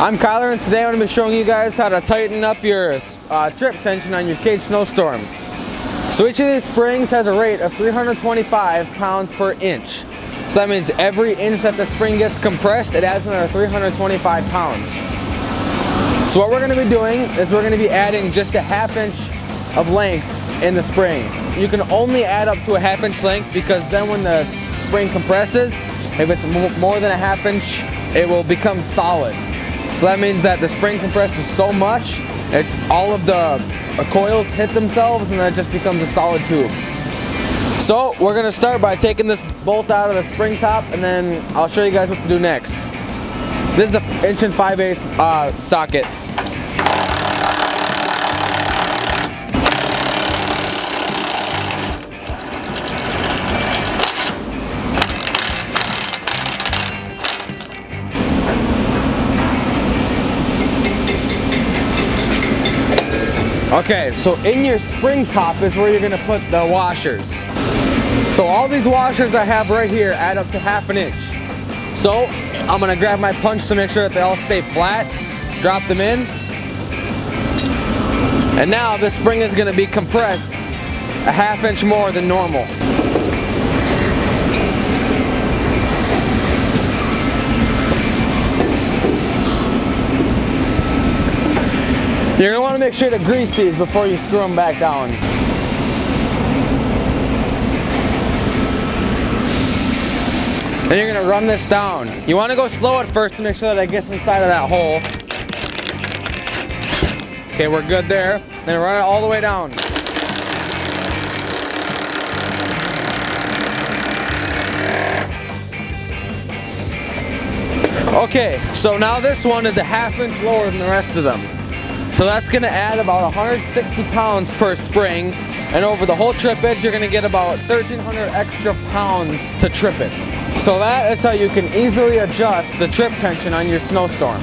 I'm Kyler, and today I'm going to be showing you guys how to tighten up your trip tension on your KAGE SnowStorm. So each of these springs has a rate of 325 pounds per inch. So that means every inch that the spring gets compressed, it adds another 325 pounds. So what we're going to be doing is we're going to be adding just a ½ inch of length in the spring. You can only add up to a ½ inch length because then when the spring compresses, if it's more than a ½ inch, it will become solid. So that means that the spring compresses so much, all of the coils hit themselves and then it just becomes a solid tube. So we're going to start by taking this bolt out of the spring top, and then I'll show you guys what to do next. This is a 1 5/8 socket. Okay, so in your spring top is where you're going to put the washers. So all these washers I have right here add up to ½ inch. So I'm going to grab my punch to make sure that they all stay flat, drop them in, and now the spring is going to be compressed a ½ inch more than normal. You're going to want to make sure to grease these before you screw them back down. Then you're going to run this down. You want to go slow at first to make sure that it gets inside of that hole. Okay, we're good there. Then run it all the way down. Okay, so now this one is a ½ inch lower than the rest of them. So that's going to add about 160 pounds per spring, and over the whole trip edge you're going to get about 1,300 extra pounds to trip it. So that is how you can easily adjust the trip tension on your SnowStorm.